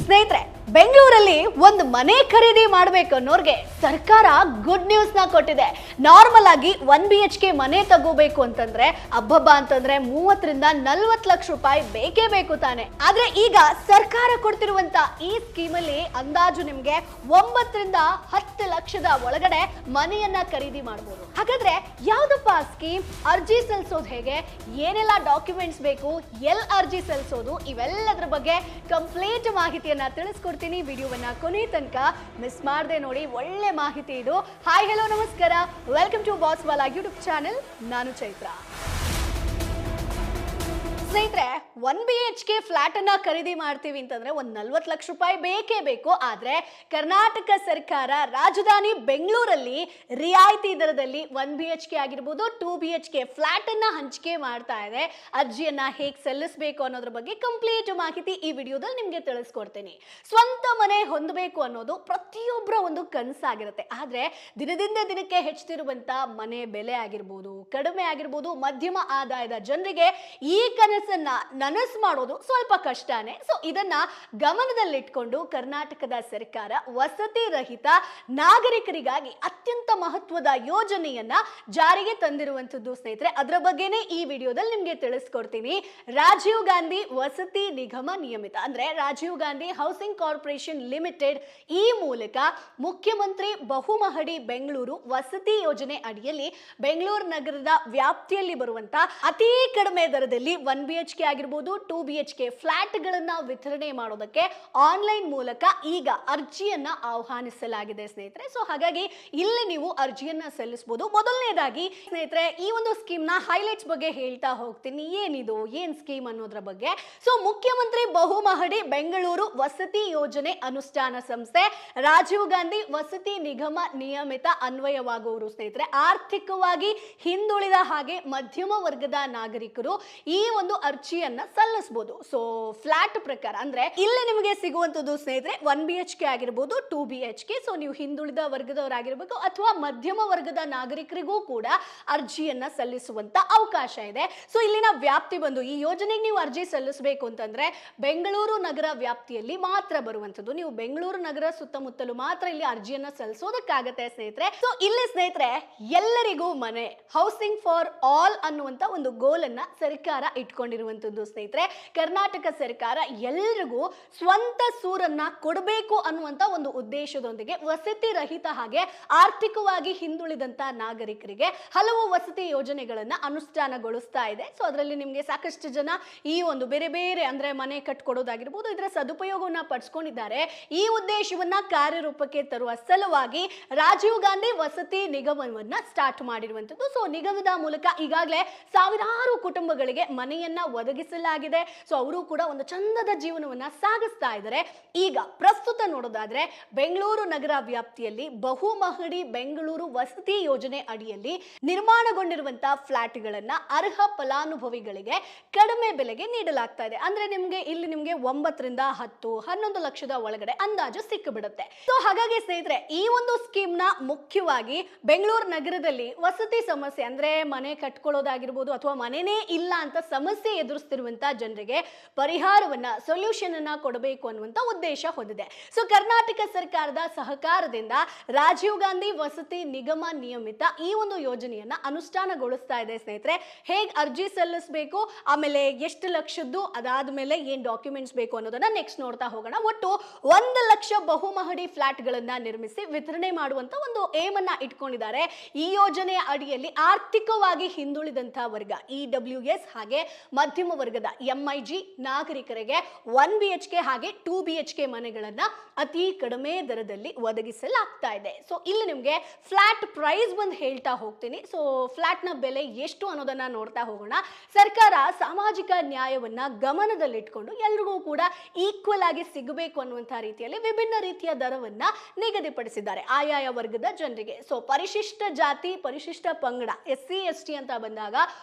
ಸ್ನೇಹಿತರೆ, ಬೆಂಗಳೂರಲ್ಲಿ ಒಂದು ಮನೆ ಖರೀದಿ ಮಾಡಬೇಕು ಅನ್ನೋರ್ಗೆ ಸರ್ಕಾರ ಗುಡ್ ನ್ಯೂಸ್ ನ ಕೊಟ್ಟಿದೆ. ನಾರ್ಮಲ್ ಆಗಿ 1 BHK ಮನೆ ತಗೋಬೇಕು ಅಂತಂದ್ರೆ ಅಬ್ಬಬ್ಬ ಅಂತಂದ್ರೆ 30 ರಿಂದ 40 ಲಕ್ಷ ರೂಪಾಯಿ ಬೇಕೇ ಬೇಕು ತಾನೆ. ಆದ್ರೆ ಈಗ ಸರ್ಕಾರ ಕೊಡ್ತಿರುವಂತ ಈ ಸ್ಕೀಮ್ ಅಲ್ಲಿ ಅಂದಾಜು ನಿಮ್ಗೆ 9 ರಿಂದ 10 ಲಕ್ಷದ ಒಳಗಡೆ ಮನೆಯನ್ನ ಖರೀದಿ ಮಾಡಬಹುದು. ಹಾಗಾದ್ರೆ ಯಾವ್ದಪ್ಪ ಸ್ಕೀಮ್, ಅರ್ಜಿ ಸಲ್ಲಿಸೋದು ಹೇಗೆ, ಏನೆಲ್ಲ ಡಾಕ್ಯುಮೆಂಟ್ಸ್ ಬೇಕು, ಎಲ್ಲಿ ಅರ್ಜಿ ಸಲ್ಲಿಸೋದು, ಇವೆಲ್ಲದರ ಬಗ್ಗೆ ಕಂಪ್ಲೀಟ್ ಮಾಹಿತಿಯನ್ನ ತಿಳಿಸ್ಕೊಡ್ತೀನಿ. ವಿಡಿಯೋವನ್ನ ಕೊನೆ ತನಕ ಮಿಸ್ ಮಾಡದೆ ನೋಡಿ, ಒಳ್ಳೆ ಮಾಹಿತಿ ಇದು. ಹಾಯ್ ಹಲೋ ನಮಸ್ಕಾರ, ವೆಲ್ಕಮ್ ಟು ಬಾಸ್ವಾಲಾ ಯೂಟ್ಯೂಬ್ ಚಾನೆಲ್. ನಾನು ಚೈತ್ರ. ಸ್ನೇಹಿತರೆ, 1 BHK ಫ್ಲಾಟ್ ಅನ್ನ ಖರೀದಿ ಮಾಡ್ತೀವಿ ಅಂತಂದ್ರೆ ಒಂದು 40 ಲಕ್ಷ ರೂಪಾಯಿ ಬೇಕೇ ಬೇಕು. ಆದ್ರೆ ಕರ್ನಾಟಕ ಸರ್ಕಾರ ರಾಜಧಾನಿ ಬೆಂಗಳೂರಲ್ಲಿ ರಿಯಾಯಿತಿ ದರದಲ್ಲಿ 1 BHK ಆಗಿರ್ಬೋದು 2 BHK ಫ್ಲಾಟ್ ಅನ್ನ ಹಂಚಿಕೆ ಮಾಡ್ತಾ ಇದೆ. ಅರ್ಜಿಯನ್ನ ಹೇಗೆ ಸಲ್ಲಿಸಬೇಕು ಅನ್ನೋದ್ರ ಬಗ್ಗೆ ಕಂಪ್ಲೀಟ್ ಮಾಹಿತಿ ಈ ವಿಡಿಯೋದಲ್ಲಿ ನಿಮ್ಗೆ ತಿಳಿಸ್ಕೊಡ್ತೀನಿ. ಸ್ವಂತ ಮನೆ ಹೊಂದಬೇಕು ಅನ್ನೋದು ಪ್ರತಿಯೊಬ್ಬರ ಒಂದು ಕನಸಾಗಿರುತ್ತೆ. ಆದ್ರೆ ದಿನದಿಂದ ದಿನಕ್ಕೆ ಹೆಚ್ಚುತ್ತಿರುವಂತ ಮನೆ ಬೆಲೆ ಆಗಿರ್ಬೋದು, ಕಡಿಮೆ ಆಗಿರ್ಬೋದು, ಮಧ್ಯಮ ಆದಾಯದ ಜನರಿಗೆ ಈ ಕನಸನ್ನ ನನಸು ಮಾಡೋದು ಸ್ವಲ್ಪ ಕಷ್ಟನೇ. ಸೊ ಇದನ್ನ ಗಮನದಲ್ಲಿಟ್ಕೊಂಡು ಕರ್ನಾಟಕದ ಸರ್ಕಾರ ವಸತಿ ರಹಿತ ನಾಗರಿಕರಿಗಾಗಿ ಅತ್ಯಂತ ಮಹತ್ವದ ಯೋಜನೆಯನ್ನ ಜಾರಿಗೆ ತಂದಿರುವಂತದ್ದು ಸ್ನೇಹಿತರೆ. ಅದರ ಬಗ್ಗೆನೇ ಈ ವಿಡಿಯೋದಲ್ಲಿ ನಿಮ್ಗೆ ತಿಳಿಸ್ಕೊಡ್ತೀನಿ. ರಾಜೀವ್ ಗಾಂಧಿ ವಸತಿ ನಿಗಮ ನಿಯಮಿತ ಅಂದ್ರೆ Rajiv Gandhi housing corporation limited ಈ ಮೂಲಕ ಮುಖ್ಯಮಂತ್ರಿ ಬಹುಮಹಡಿ ಬೆಂಗಳೂರು ವಸತಿ ಯೋಜನೆ ಅಡಿಯಲ್ಲಿ ಬೆಂಗಳೂರು ನಗರದ ವ್ಯಾಪ್ತಿಯಲ್ಲಿ ಬರುವಂತ ಅತಿ ಕಡಿಮೆ ದರದಲ್ಲಿ 1 BHK ಆಗಿರ್ಬೋದು 2 BHK ಫ್ಲಾಟ್ ಗಳನ್ನ ವಿತರಣೆ ಮಾಡೋದಕ್ಕೆ ಆನ್ಲೈನ್ ಮೂಲಕ ಈಗ ಅರ್ಜಿಯನ್ನ ಆಹ್ವಾನಿಸಲಾಗಿದೆ ಸ್ನೇಹಿತರೆ. ಸೊ ಹಾಗಾಗಿ ಇಲ್ಲಿ ನೀವು ಅರ್ಜಿಯನ್ನ ಸಲ್ಲಿಸಬಹುದು. ಮೊದಲನೇದಾಗಿ ಸ್ನೇಹಿತರೆ, ಈ ಒಂದು ಸ್ಕೀಮ್ ನ ಹೈಲೈಟ್ಸ್ ಬಗ್ಗೆ ಹೇಳ್ತಾ ಹೋಗ್ತೀನಿ. ಏನಿದು, ಏನ್ ಸ್ಕೀಮ್ ಅನ್ನೋದ್ರ ಬಗ್ಗೆ. ಸೊ ಮುಖ್ಯಮಂತ್ರಿ ಬಹುಮಹಡಿ ಬೆಂಗಳೂರು ವಸತಿ ಯೋಜನೆ ಅನುಷ್ಠಾನ ಸಂಸ್ಥೆ ರಾಜೀವ್ ಗಾಂಧಿ ವಸತಿ ನಿಗಮ ನಿಯಮಿತ ಅನ್ವಯವಾಗುವರು ಸ್ನೇಹಿತರೆ. ಆರ್ಥಿಕವಾಗಿ ಹಿಂದುಳಿದ ಹಾಗೆ ಮಧ್ಯಮ ವರ್ಗದ ನಾಗರಿಕರು ಈ ಒಂದು ಅರ್ಜಿಯನ್ನ ಸಲ್ಲಿಸಬಹುದು. ಸೊ ಫ್ಲಾಟ್ ಪ್ರಕಾರ ಅಂದ್ರೆ ಇಲ್ಲಿ ನಿಮಗೆ ಸಿಗುವಂತದ್ದು ಸ್ನೇಹಿತರೆ 1 BHK ಆಗಿರಬಹುದು 2 BHK. ಸೊ ನೀವು ಹಿಂದುಳಿದ ವರ್ಗದವರಾಗಿರ್ಬೇಕು ಅಥವಾ ಮಧ್ಯಮ ವರ್ಗದ ನಾಗರಿಕರಿಗೂ ಕೂಡ ಅರ್ಜಿಯನ್ನ ಸಲ್ಲಿಸುವಂತ ಅವಕಾಶ ಇದೆ. ಸೊ ಇಲ್ಲಿನ ವ್ಯಾಪ್ತಿ ಬಂದು ಈ ಯೋಜನೆಗೆ ನೀವು ಅರ್ಜಿ ಸಲ್ಲಿಸಬೇಕು ಅಂತಂದ್ರೆ ಬೆಂಗಳೂರು ನಗರ ವ್ಯಾಪ್ತಿಯಲ್ಲಿ ಮಾತ್ರ ಬರುವಂತದ್ದು. ನೀವು ಬೆಂಗಳೂರು ನಗರ ಸುತ್ತಮುತ್ತಲು ಮಾತ್ರ ಇಲ್ಲಿ ಅರ್ಜಿಯನ್ನ ಸಲ್ಲಿಸೋದಕ್ಕಾಗತ್ತೆ ಸ್ನೇಹಿತರೆ. ಸೊ ಇಲ್ಲಿ ಸ್ನೇಹಿತರೆ, ಎಲ್ಲರಿಗೂ ಮನೆ, ಹೌಸಿಂಗ್ ಫಾರ್ ಆಲ್ ಅನ್ನುವಂತ ಒಂದು ಗೋಲ್ ಅನ್ನ ಸರ್ಕಾರ ಇಟ್ಕೊಂಡಿರುವಂತದ್ದು ಸ್ನೇಹಿತರೆ. ಕರ್ನಾಟಕ ಸರ್ಕಾರ ಎಲ್ಲರಿಗೂ ಸ್ವಂತ ಸೂರನ್ನ ಕೊಡಬೇಕು ಅನ್ನುವಂತ ಒಂದು ಉದ್ದೇಶದೊಂದಿಗೆ ವಸತಿ ರಹಿತ ಹಾಗೆ ಆರ್ಥಿಕವಾಗಿ ಹಿಂದುಳಿದಂತ ನಾಗರಿಕರಿಗೆ ಹಲವು ವಸತಿ ಯೋಜನೆಗಳನ್ನ ಅನುಷ್ಠಾನಗೊಳಿಸ್ತಾ ಇದೆ. ಸೊ ಅದರಲ್ಲಿ ನಿಮ್ಗೆ ಸಾಕಷ್ಟು ಜನ ಈ ಒಂದು ಬೇರೆ ಬೇರೆ ಅಂದ್ರೆ ಮನೆ ಕಟ್ಕೊಡೋದಾಗಿರ್ಬೋದು ಇದರ ಸದುಪಯೋಗವನ್ನ ಪಡಿಸ್ಕೊಂಡಿದ್ದಾರೆ. ಈ ಉದ್ದೇಶವನ್ನ ಕಾರ್ಯರೂಪಕ್ಕೆ ತರುವ ಸಲುವಾಗಿ ರಾಜೀವ್ ಗಾಂಧಿ ವಸತಿ ನಿಗಮವನ್ನ ಸ್ಟಾರ್ಟ್ ಮಾಡಿರುವಂತದ್ದು. ಸೊ ನಿಗಮದ ಮೂಲಕ ಈಗಾಗಲೇ ಸಾವಿರಾರು ಕುಟುಂಬಗಳಿಗೆ ಮನೆಯನ್ನ ಒದಗಿಸಲಾಗಿದೆ. ಸೊ ಅವರು ಕೂಡ ಒಂದು ಚಂದದ ಜೀವನವನ್ನ ಸಾಗಿಸ್ತಾ ಇದ್ದಾರೆ. ಈಗ ಪ್ರಸ್ತುತ ನೋಡೋದಾದ್ರೆ ಬೆಂಗಳೂರು ನಗರ ವ್ಯಾಪ್ತಿಯಲ್ಲಿ ಬಹುಮಹಡಿ ಬೆಂಗಳೂರು ವಸತಿ ಯೋಜನೆ ಅಡಿಯಲ್ಲಿ ನಿರ್ಮಾಣಗೊಂಡಿರುವಂತಹ ಫ್ಲಾಟ್ ಗಳನ್ನ ಅರ್ಹ ಫಲಾನುಭವಿಗಳಿಗೆ ಕಡಿಮೆ ಬೆಲೆಗೆ ನೀಡಲಾಗ್ತಾ ಇದೆ. ಅಂದ್ರೆ ಇಲ್ಲಿ ನಿಮ್ಗೆ 9 ರಿಂದ 10, 11 ಲಕ್ಷದ ಒಳಗಡೆ ಅಂದಾಜು ಸಿಕ್ಕಿಬಿಡುತ್ತೆ. ಸೊ ಹಾಗಾಗಿ ಸ್ನೇಹಿತರೆ, ಈ ಒಂದು ಸ್ಕೀಮ್ ನ ಮುಖ್ಯವಾಗಿ ಬೆಂಗಳೂರು ನಗರದಲ್ಲಿ ವಸತಿ ಸಮಸ್ಯೆ ಅಂದ್ರೆ ಮನೆ ಕಟ್ಕೊಳ್ಳೋದಾಗಿರ್ಬೋದು ಅಥವಾ ಮನೆನೇ ಇಲ್ಲ ಅಂತ ಸಮಸ್ಯೆ ಎದುರಿಸ್ತಿರುವಂತ ಜನರಿಗೆ ಪರಿಹಾರವನ್ನ, ಸೊಲ್ಯೂಷನ್ ಅನ್ನ ಕೊಡಬೇಕು ಅನ್ನುವಂತ ಉದ್ದೇಶ ಹೊಂದಿದೆ. ಸೊ ಕರ್ನಾಟಕ ಸರ್ಕಾರದ ಸಹಕಾರದಿಂದ ರಾಜೀವ್ ಗಾಂಧಿ ವಸತಿ ನಿಗಮ ನಿಯಮಿತ ಈ ಒಂದು ಯೋಜನೆಯನ್ನ ಅನುಷ್ಠಾನಗೊಳಿಸ್ತಾ ಇದೆ ಸ್ನೇಹಿತರೆ. ಹೇಗೆ ಅರ್ಜಿ ಸಲ್ಲಿಸಬೇಕು, ಆಮೇಲೆ ಎಷ್ಟು ಲಕ್ಷದ್ದು, ಅದಾದ್ಮೇಲೆ ಏನ್ ಡಾಕ್ಯುಮೆಂಟ್ಸ್ ಬೇಕು ಅನ್ನೋದನ್ನ ನೆಕ್ಸ್ಟ್ ನೋಡ್ತಾ ಹೋಗೋಣ. ಒಟ್ಟು 1 ಲಕ್ಷ ಬಹುಮಹಡಿ ಫ್ಲಾಟ್ ಗಳನ್ನ ನಿರ್ಮಿಸಿ ವಿತರಣೆ ಮಾಡುವಂತ ಒಂದು ಏಮ್ ಅನ್ನ ಇಟ್ಕೊಂಡಿದ್ದಾರೆ. ಈ ಯೋಜನೆಯ ಅಡಿಯಲ್ಲಿ ಆರ್ಥಿಕವಾಗಿ ಹಿಂದುಳಿದಂತಹ ವರ್ಗ EWS ಹಾಗೆ ಮಧ್ಯಮ ವರ್ಗದ MIG ನಾಗರಿಕರಿಗೆ 1 BHK ಹಾಗೆ 2 BHK ಮನೆಗಳನ್ನ ಅತಿ ಕಡಿಮೆ ದರದಲ್ಲಿ ಒದಗಿಸಲಾಗ್ತಾ ಇದೆ. ಸೊ ಇಲ್ಲಿ ನಿಮ್ಗೆ ಫ್ಲಾಟ್ ಪ್ರೈಸ್ ಬಂದು ಹೇಳ್ತಾ ಹೋಗ್ತೀನಿ. ಸೊ ಫ್ಲಾಟ್ ನ ಬೆಲೆ ಎಷ್ಟು ಅನ್ನೋದನ್ನ ನೋಡ್ತಾ ಹೋಗೋಣ. ಸರ್ಕಾರ ಸಾಮಾಜಿಕ ನ್ಯಾಯವನ್ನ ಗಮನದಲ್ಲಿಟ್ಕೊಂಡು ಎಲ್ರಿಗೂ ಕೂಡ ಈಕ್ವಲ್ ಆಗಿ ಸಿಗಬೇಕು ಅನ್ನುವಂತಹ ರೀತಿಯಲ್ಲಿ ವಿಭಿನ್ನ ರೀತಿಯ ದರವನ್ನ ನಿಗದಿಪಡಿಸಿದ್ದಾರೆ ಆಯಾಯ ವರ್ಗದ ಜನರಿಗೆ. ಸೊ ಪರಿಶಿಷ್ಟ ಜಾತಿ, ಪರಿಶಿಷ್ಟ ಪಂಗಡ SC ST ಅಂತ ಬಂದಾಗ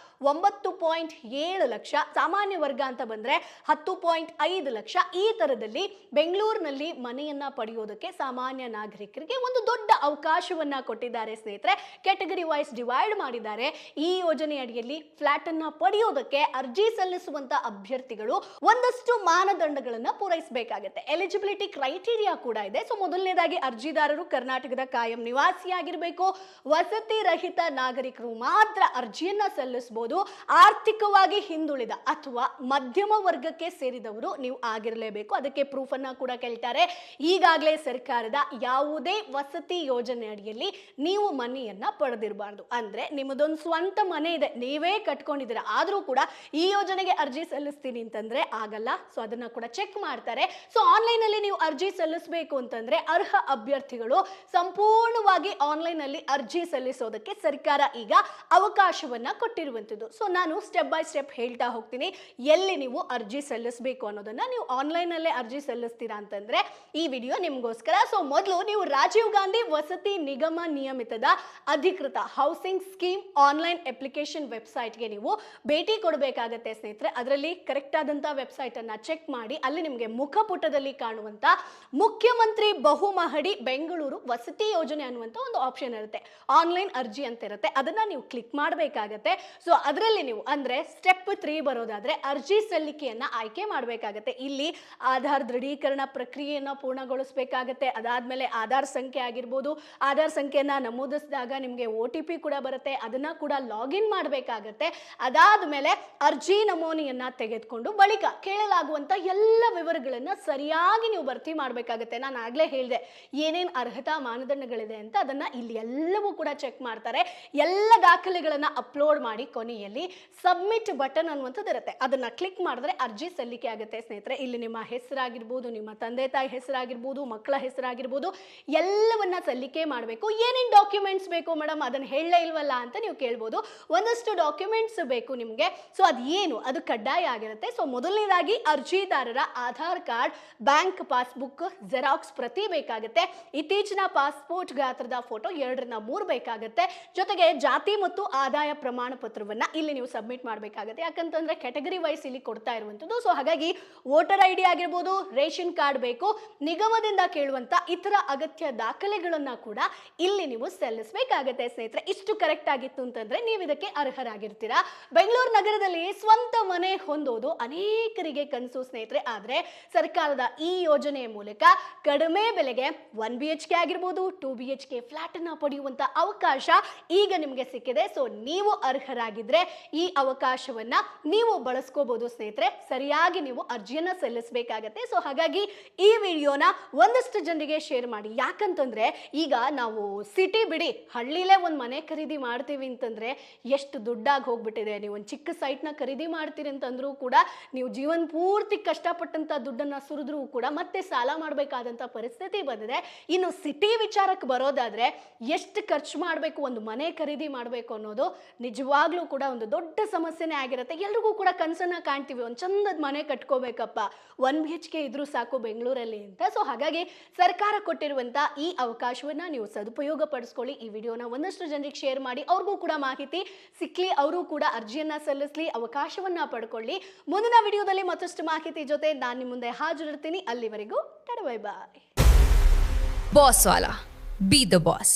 9.7 ಲಕ್ಷ, ಸಾಮಾನ್ಯ ವರ್ಗ ಅಂತ ಬಂದ್ರೆ 10.5 ಲಕ್ಷ. ಈ ತರದಲ್ಲಿ ಬೆಂಗಳೂರಿನಲ್ಲಿ ಮನೆಯನ್ನ ಪಡೆಯೋದಕ್ಕೆ ಸಾಮಾನ್ಯ ನಾಗರಿಕರಿಗೆ ಒಂದು ದೊಡ್ಡ ಅವಕಾಶವನ್ನ ಕೊಟ್ಟಿದ್ದಾರೆ ಸ್ನೇಹಿತರೆ. ಕ್ಯಾಟಗರಿ ವೈಸ್ ಡಿವೈಡ್ ಮಾಡಿದ್ದಾರೆ. ಈ ಯೋಜನೆ ಅಡಿಯಲ್ಲಿ ಫ್ಲಾಟ್ ಅನ್ನ ಪಡೆಯೋದಕ್ಕೆ ಅರ್ಜಿ ಸಲ್ಲಿಸುವಂತ ಅಭ್ಯರ್ಥಿಗಳು ಒಂದಷ್ಟು ಮಾನದಂಡಗಳನ್ನ ಪೂರೈಸಬೇಕಾಗುತ್ತೆ. ಎಲಿಜಿಬಿಲಿಟಿ ಕ್ರೈಟೀರಿಯಾ ಕೂಡ ಇದೆ. ಸೊ ಮೊದಲನೇದಾಗಿ ಅರ್ಜಿದಾರರು ಕರ್ನಾಟಕದ ಕಾಯಂ ನಿವಾಸಿಯಾಗಿರಬೇಕು. ವಸತಿ ರಹಿತ ನಾಗರಿಕರು ಮಾತ್ರ ಅರ್ಜಿಯನ್ನ ಸಲ್ಲಿಸಬಹುದು. ಆರ್ಥಿಕವಾಗಿ ಹಿಂದುಳಿದ ಅಥವಾ ಮಧ್ಯಮ ವರ್ಗಕ್ಕೆ ಸೇರಿದವರು ನೀವು ಆಗಿರಲೇಬೇಕು. ಅದಕ್ಕೆ ಪ್ರೂಫ್ ಅನ್ನ ಕೂಡ ಕೇಳ್ತಾರೆ. ಈಗಾಗಲೇ ಸರ್ಕಾರದ ಯಾವುದೇ ವಸತಿ ಯೋಜನೆ ಅಡಿಯಲ್ಲಿ ನೀವು ಮನೆಯನ್ನ ಪಡೆದಿರಬಾರ್ದು. ಅಂದ್ರೆ ನಿಮ್ಮದೊಂದು ಸ್ವಂತ ಮನೆ ಇದೆ, ನೀವೇ ಕಟ್ಕೊಂಡಿದ್ದೀರಾ, ಆದ್ರೂ ಕೂಡ ಈ ಯೋಜನೆಗೆ ಅರ್ಜಿ ಸಲ್ಲಿಸ್ತೀನಿ ಅಂತಂದ್ರೆ ಆಗಲ್ಲ. ಸೊ ಅದನ್ನ ಕೂಡ ಚೆಕ್ ಮಾಡ್ತಾರೆ. ಸೊ ಆನ್ಲೈನ್ ಅಲ್ಲಿ ನೀವು ಅರ್ಜಿ ಸಲ್ಲಿಸಬೇಕು ಅಂತಂದ್ರೆ ಅರ್ಹ ಅಭ್ಯರ್ಥಿಗಳು ಸಂಪೂರ್ಣವಾಗಿ ಆನ್ಲೈನ್ ಅಲ್ಲಿ ಅರ್ಜಿ ಸಲ್ಲಿಸೋದಕ್ಕೆ ಸರ್ಕಾರ ಈಗ ಅವಕಾಶವನ್ನ ಕೊಟ್ಟಿರುವಂತದ್ದು. ಸೊ ನಾನು ಸ್ಟೆಪ್ ಬೈ ಸ್ಟೆಪ್ ಹೇಳ್ತಾ ಹೋಗ್ತೀನಿ. ಎಲ್ಲಿ ನೀವು ಅರ್ಜಿ ಸಲ್ಲಿಸಬೇಕು ಅನ್ನೋದನ್ನ, ನೀವು ಆನ್ಲೈನ್ ಅಲ್ಲೇ ಅರ್ಜಿ ಸಲ್ಲಿಸ್ತೀರಾ ಅಂತಂದ್ರೆ ಈ ವಿಡಿಯೋ ನಿಮ್ಗೋಸ್ಕರ. ಸೊ ಮೊದಲು ನೀವು ರಾಜೀವ್ ಗಾಂಧಿ ವಸತಿ ನಿಗಮ ನಿಯಮಿತದ ಅಧಿಕೃತ ಹೌಸಿಂಗ್ ಸ್ಕೀಮ್ ಆನ್ಲೈನ್ ಅಪ್ಲಿಕೇಶನ್ ವೆಬ್ಸೈಟ್ಗೆ ನೀವು ಭೇಟಿ ಕೊಡಬೇಕಾಗತ್ತೆ ಸ್ನೇಹಿತರೆ. ಅದರಲ್ಲಿ ಕರೆಕ್ಟ್ ಆದಂತ ವೆಬ್ಸೈಟ್ ಅನ್ನ ಚೆಕ್ ಮಾಡಿ ಅಲ್ಲಿ ನಿಮಗೆ ಮುಖಪುಟದಲ್ಲಿ ಕಾಣುವಂತ ಮುಖ್ಯಮಂತ್ರಿ ಬಹುಮಹಡಿ ಬೆಂಗಳೂರು ವಸತಿ ಯೋಜನೆ ಅನ್ನುವಂತ ಒಂದು ಆಪ್ಷನ್ ಇರುತ್ತೆ. ಆನ್ಲೈನ್ ಅರ್ಜಿ ಅಂತ ಇರುತ್ತೆ, ಅದನ್ನ ನೀವು ಕ್ಲಿಕ್ ಮಾಡಬೇಕಾಗತ್ತೆ. ಸೊ ಅದರಲ್ಲಿ ನೀವು ಅಂದ್ರೆ ಸ್ಟೆಪ್ 3 ಬರೋದಾದ್ರೆ ಅರ್ಜಿ ಸಲ್ಲಿಕೆಯನ್ನ ಆಯ್ಕೆ ಮಾಡಬೇಕಾಗತ್ತೆ. ಇಲ್ಲಿ ಆಧಾರ್ ದೃಢೀಕರಣ ಪ್ರಕ್ರಿಯೆಯನ್ನ ಪೂರ್ಣಗೊಳಿಸಬೇಕಾಗತ್ತೆ. ಅದಾದ್ಮೇಲೆ ಆಧಾರ್ ಸಂಖ್ಯೆ ಆಗಿರ್ಬೋದು, ಆಧಾರ್ ಸಂಖ್ಯೆಯನ್ನ ನಮೂದಿಸಿದಾಗ ನಿಮಗೆ OTP ಕೂಡ ಬರುತ್ತೆ, ಅದನ್ನ ಕೂಡ ಲಾಗಿನ್ ಮಾಡಬೇಕಾಗತ್ತೆ. ಅದಾದ್ಮೇಲೆ ಅರ್ಜಿ ನಮೂನೆಯನ್ನ ತೆಗೆದುಕೊಂಡು ಬಳಿಕ ಕೇಳಲಾಗುವಂತ ಎಲ್ಲ ವಿವರಗಳನ್ನ ಸರಿಯಾಗಿ ನೀವು ಭರ್ತಿ ಮಾಡಬೇಕಾಗತ್ತೆ. ನಾನು ಆಗ್ಲೇ ಹೇಳಿದೆ ಏನೇನ್ ಅರ್ಹತಾ ಮಾನದಂಡಗಳಿದೆ ಅಂತ, ಅದನ್ನ ಇಲ್ಲಿ ಎಲ್ಲವೂ ಕೂಡ ಚೆಕ್ ಮಾಡ್ತಾರೆ. ಎಲ್ಲ ದಾಖಲೆಗಳನ್ನ ಅಪ್ಲೋಡ್ ಮಾಡಿ ಕೊನೆಯಲ್ಲಿ ಸಬ್ಮಿಟ್ ಬಟನ್ ಅನ್ನುವಂಥದ್ದು ಇರುತ್ತೆ, ಅದನ್ನ ಕ್ಲಿಕ್ ಮಾಡಿದ್ರೆ ಅರ್ಜಿ ಸಲ್ಲಿಕೆ ಆಗುತ್ತೆ ಸ್ನೇಹಿತರೆ. ಇಲ್ಲಿ ನಿಮ್ಮ ಹೆಸರಾಗಿರ್ಬೋದು, ನಿಮ್ಮ ತಂದೆ ತಾಯಿ ಹೆಸರಾಗಿರ್ಬೋದು, ಮಕ್ಕಳ ಹೆಸರಾಗಿರ್ಬೋದು, ಎಲ್ಲವನ್ನ ಸಲ್ಲಿಕೆ ಮಾಡಬೇಕು. ಏನೇನ್ ಡಾಕ್ಯುಮೆಂಟ್ಸ್ ಬೇಕು ಮೇಡಮ್, ಅದನ್ನ ಹೇಳಲೇ ಇಲ್ವಲ್ಲ ಅಂತ ನೀವು ಕೇಳ್ಬೋದು. ಒಂದಷ್ಟು ಡಾಕ್ಯುಮೆಂಟ್ಸ್ ಬೇಕು ನಿಮಗೆ. ಸೊ ಅದು ಏನು, ಅದು ಕಡ್ಡಾಯ ಆಗಿರುತ್ತೆ. ಸೊ ಮೊದಲನೇದಾಗಿ ಅರ್ಜಿದಾರರ Aadhaar card, bank passbook xerox ಪ್ರತಿ ಬೇಕಾಗುತ್ತೆ. ಇತ್ತೀಚಿನ ಪಾಸ್ಪೋರ್ಟ್ ಗಾತ್ರದ ಫೋಟೋ 2-3 ಬೇಕಾಗುತ್ತೆ. ಜೊತೆಗೆ ಜಾತಿ ಮತ್ತು ಆದಾಯ ಪ್ರಮಾಣ ಪತ್ರವನ್ನ ಇಲ್ಲಿ ನೀವು ಸಬ್ಮಿಟ್ ಮಾಡಬೇಕಾಗುತ್ತೆ. ಯಾಕಂತಂದ್ರೆ ಕ್ಯಾಟಗರಿ ವೈಸ್ ಇಲ್ಲಿ ಕೊಡ್ತಾ ಇರುವಂತದ್ದು. ಸೊ ಹಾಗಾಗಿ ವೋಟರ್ ID ಆಗಿರ್ಬೋದು, ರೇಷನ್ ಕಾರ್ಡ್ ಬೇಕು. ನಿಗಮದಿಂದ ಕೇಳುವಂತ ಇತರ ಅಗತ್ಯ ದಾಖಲೆಗಳನ್ನ ಕೂಡ ಇಲ್ಲಿ ನೀವು ಸಲ್ಲಿಸಬೇಕಾಗುತ್ತೆ ಸ್ನೇಹಿತರೆ. ಇಷ್ಟು ಕರೆಕ್ಟ್ ಆಗಿತ್ತು ಅಂತಂದ್ರೆ ನೀವು ಇದಕ್ಕೆ ಅರ್ಹರಾಗಿರ್ತೀರಾ. ಬೆಂಗಳೂರು ನಗರದಲ್ಲಿ ಸ್ವಂತ ಮನೆ ಹೊಂದೋದು ಅನೇಕರಿಗೆ ಕನಸು ಸ್ನೇಹಿತರೆ. ಆದ್ರೆ ಸರ್ಕಾರದ ಈ ಯೋಜನೆಯ ಮೂಲಕ ಕಡಿಮೆ ಬೆಲೆಗೆ 1 BHK ಆಗಿರ್ಬೋದು, 2 BHK ಫ್ಲಾಟ್ ಅನ್ನ ಪಡೆಯುವಂತ ಅವಕಾಶ ಈಗ ನಿಮಗೆ ಸಿಕ್ಕಿದೆ. ಸೊ ನೀವು ಅರ್ಹರಾಗಿದ್ರೆ ಈ ಅವಕಾಶವನ್ನ ನೀವು ಬಳಸ್ಕೋಬಹುದು ಸ್ನೇಹಿತರೆ. ಸರಿಯಾಗಿ ನೀವು ಅರ್ಜಿಯನ್ನ ಸಲ್ಲಿಸಬೇಕಾಗತ್ತೆ. ಸೊ ಹಾಗಾಗಿ ಈ ವಿಡಿಯೋನ ಒಂದಷ್ಟು ಜನರಿಗೆ ಶೇರ್ ಮಾಡಿ. ಯಾಕಂತಂದ್ರೆ ಈಗ ನಾವು ಸಿಟಿ ಬಿಡಿ, ಹಳ್ಳಿಲೇ ಒಂದು ಮನೆ ಖರೀದಿ ಮಾಡ್ತೀವಿ ಅಂತಂದ್ರೆ ಎಷ್ಟು ದುಡ್ಡಾಗಿ ಹೋಗ್ಬಿಟ್ಟಿದೆ. ನೀವು ಒಂದು ಚಿಕ್ಕ ಸೈಟ್ನ ಖರೀದಿ ಮಾಡ್ತೀರಿ ಅಂತಂದ್ರೂ ಕೂಡ ನೀವು ಜೀವನ ಪೂರ್ತಿ ಕಷ್ಟಪಟ್ಟಂತ ದುಡ್ಡನ್ನ ಸುರಿದ್ರೂ ಕೂಡ ಮತ್ತೆ ಸಾಲ ಮಾಡಬೇಕಾದಂತ ಪರಿಸ್ಥಿತಿ ಬಂದಿದೆ. ಇನ್ನು ಸಿಟಿ ವಿಚಾರಕ್ಕೆ ಬರೋದಾದ್ರೆ ಎಷ್ಟು ಖರ್ಚು ಮಾಡಬೇಕು ಒಂದು ಮನೆ ಖರೀದಿ ಮಾಡಬೇಕು ಅನ್ನೋದು ನಿಜವಾಗ್ಲೂ ಕೂಡ ಒಂದು ದೊಡ್ಡ ಸಮಸ್ಯೆನೇ ಆಗಿರುತ್ತೆ. ಎಲ್ರಿಗೂ ಕೂಡ ಕನಸನ್ನ ಕಾಣ್ತೀವಿ, ಒಂದು ಚಂದದ ಮನೆ ಕಟ್ಕೋಬೇಕಪ್ಪ, 1 BHK ಇದ್ರೂ ಸಾಕು ಬೆಂಗಳೂರಲ್ಲಿ ಅಂತ. ಸೊ ಹಾಗಾಗಿ ಸರ್ಕಾರ ಕೊಟ್ಟಿರುವಂತ ಈ ಅವಕಾಶವನ್ನ ನೀವು ಸದುಪಯೋಗ ಪಡಿಸ್ಕೊಳ್ಳಿ. ಈ ವಿಡಿಯೋನ ಒಂದಷ್ಟು ಜನರಿಗೆ ಶೇರ್ ಮಾಡಿ, ಅವ್ರಿಗೂ ಕೂಡ ಮಾಹಿತಿ ಸಿಕ್ಲಿ, ಅವರು ಕೂಡ ಅರ್ಜಿಯನ್ನ ಸಲ್ಲಿಸಲಿ, ಅವಕಾಶವನ್ನ ಪಡ್ಕೊಳ್ಳಿ. ಮುಂದಿನ ವಿಡಿಯೋದಲ್ಲಿ ಮತ್ತಷ್ಟು ಮಾಹಿತಿ ಜೊತೆ ನಾನು ನಿಮ್ಮ ಮುಂದೆ ಹಾಜರಿರ್ತೀನಿ. ಅಲ್ಲಿವರೆಗೂ ಟಾಟಾ bye bye. Boss Wala. Be the boss.